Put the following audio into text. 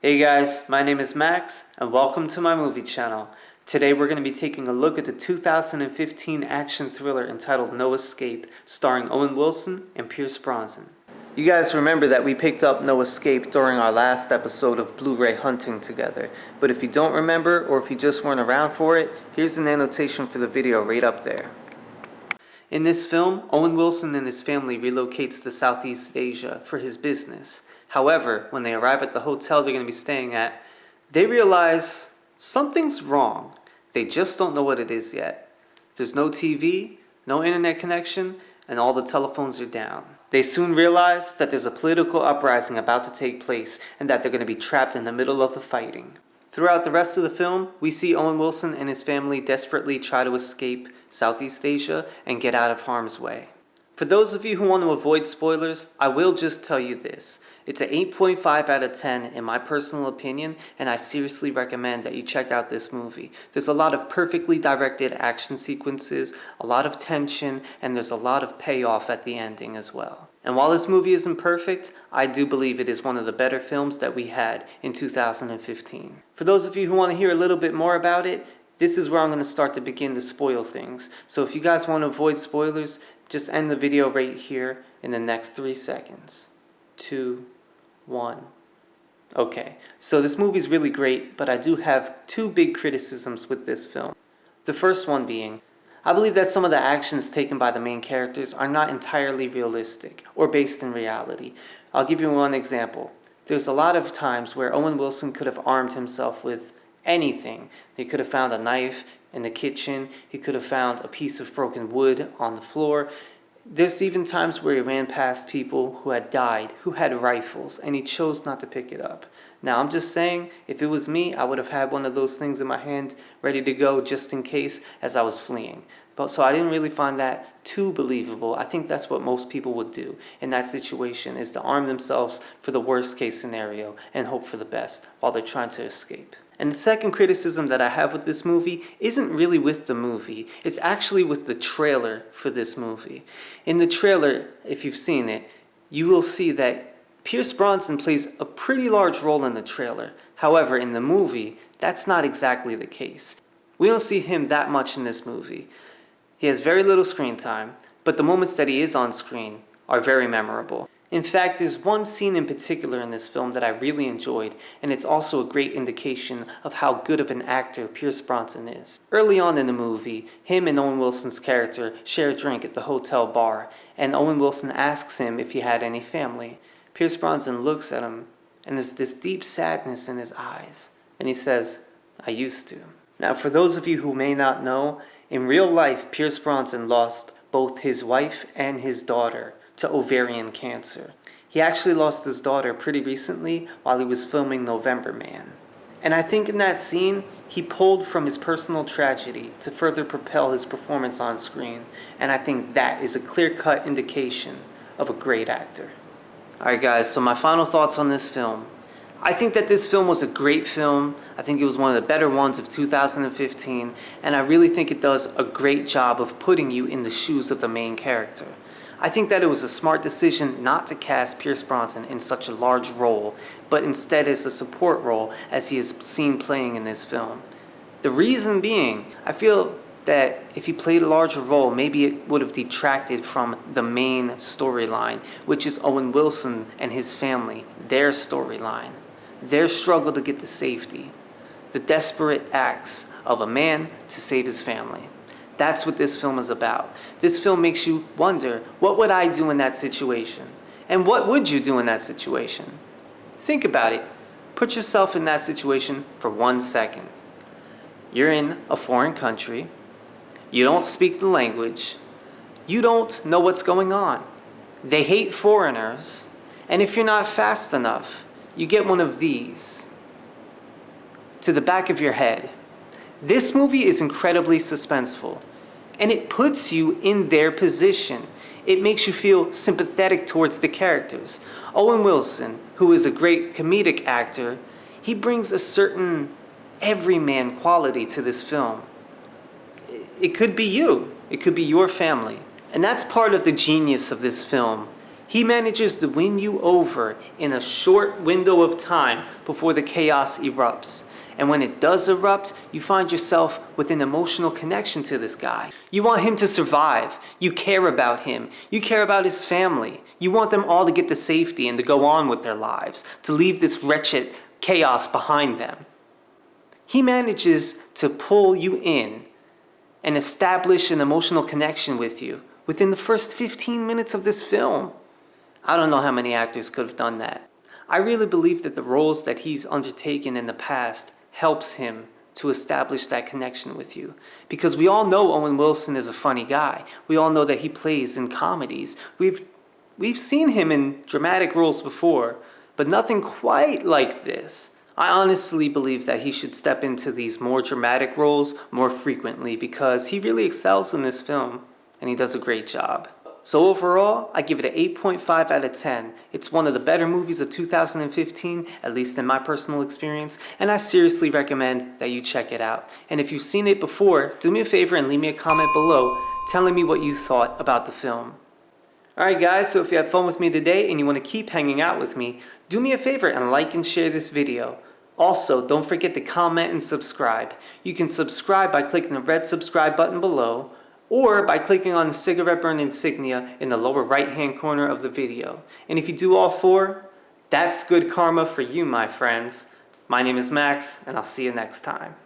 Hey guys, my name is Max and welcome to my movie channel. Today we're going to be taking a look at the 2015 action thriller entitled No Escape, starring Owen Wilson and Pierce Brosnan. You guys remember that we picked up No Escape during our last episode of Blu-ray hunting together, but if you don't remember or if you just weren't around for it, here's an annotation for the video right up there. In this film, Owen Wilson and his family relocates to Southeast Asia for his business. However, when they arrive at the hotel they're going to be staying at, they realize something's wrong. They just don't know what it is yet. There's no TV, no internet connection, and all the telephones are down. They soon realize that there's a political uprising about to take place and that they're going to be trapped in the middle of the fighting. Throughout the rest of the film, we see Owen Wilson and his family desperately try to escape Southeast Asia and get out of harm's way. For those of you who want to avoid spoilers, I will just tell you this. It's an 8.5 out of 10 in my personal opinion, and I seriously recommend that you check out this movie. There's a lot of perfectly directed action sequences, a lot of tension, and there's a lot of payoff at the ending as well. And while this movie isn't perfect, I do believe it is one of the better films that we had in 2015. For those of you who want to hear a little bit more about it, this is where I'm going to start to begin to spoil things. So if you guys want to avoid spoilers, just end the video right here in the next 3 seconds. 2, 1. Okay, so this movie's really great, but I do have 2 big criticisms with this film. The first one being, I believe that some of the actions taken by the main characters are not entirely realistic or based in reality. I'll give you one example. There's a lot of times where Owen Wilson could have armed himself with anything. He could have found a knife in the kitchen. He could have found a piece of broken wood on the floor. There's even times where he ran past people who had died, who had rifles, and he chose not to pick it up. Now, I'm just saying, if it was me, I would have had one of those things in my hand ready to go just in case as I was fleeing. So I didn't really find that too believable. I think that's what most people would do in that situation, is to arm themselves for the worst case scenario and hope for the best while they're trying to escape. And the second criticism that I have with this movie isn't really with the movie. It's actually with the trailer for this movie. In the trailer, if you've seen it, you will see that Pierce Brosnan plays a pretty large role in the trailer. However, in the movie, that's not exactly the case. We don't see him that much in this movie. He has very little screen time, but the moments that he is on screen are very memorable. In fact, there's one scene in particular in this film that I really enjoyed, and it's also a great indication of how good of an actor Pierce Brosnan is. Early on in the movie, him and Owen Wilson's character share a drink at the hotel bar, and Owen Wilson asks him if he had any family. Pierce Brosnan looks at him, and there's this deep sadness in his eyes, and he says, "I used to." Now, for those of you who may not know, in real life, Pierce Brosnan lost both his wife and his daughter to ovarian cancer. He actually lost his daughter pretty recently while he was filming November Man. And I think in that scene, he pulled from his personal tragedy to further propel his performance on screen. And I think that is a clear-cut indication of a great actor. Alright guys, so my final thoughts on this film. I think that this film was a great film. I think it was one of the better ones of 2015. And I really think it does a great job of putting you in the shoes of the main character. I think that it was a smart decision not to cast Pierce Brosnan in such a large role, but instead as a support role as he is seen playing in this film. The reason being, I feel that if he played a larger role, maybe it would have detracted from the main storyline, which is Owen Wilson and his family, their storyline, their struggle to get to safety, the desperate acts of a man to save his family. That's what this film is about. This film makes you wonder, what would I do in that situation? And what would you do in that situation? Think about it. Put yourself in that situation for 1 second. You're in a foreign country. You don't speak the language. You don't know what's going on. They hate foreigners. And if you're not fast enough, you get one of these to the back of your head. This movie is incredibly suspenseful, and it puts you in their position. It makes you feel sympathetic towards the characters. Owen Wilson, who is a great comedic actor, he brings a certain everyman quality to this film. It could be you. It could be your family. And that's part of the genius of this film. He manages to win you over in a short window of time before the chaos erupts. And when it does erupt, you find yourself with an emotional connection to this guy. You want him to survive. You care about him. You care about his family. You want them all to get to safety and to go on with their lives, to leave this wretched chaos behind them. He manages to pull you in and establish an emotional connection with you within the first 15 minutes of this film. I don't know how many actors could have done that. I really believe that the roles that he's undertaken in the past helps him to establish that connection with you. Because we all know Owen Wilson is a funny guy. We all know that he plays in comedies. We've seen him in dramatic roles before, but nothing quite like this. I honestly believe that he should step into these more dramatic roles more frequently because he really excels in this film and he does a great job. So overall, I give it an 8.5 out of 10. It's one of the better movies of 2015, at least in my personal experience, and I seriously recommend that you check it out. And if you've seen it before, do me a favor and leave me a comment below telling me what you thought about the film. Alright guys, so if you had fun with me today and you want to keep hanging out with me, do me a favor and like and share this video. Also, don't forget to comment and subscribe. You can subscribe by clicking the red subscribe button below, or by clicking on the cigarette burn insignia in the lower right hand corner of the video. And if you do all four, that's good karma for you, my friends. My name is Max, and I'll see you next time.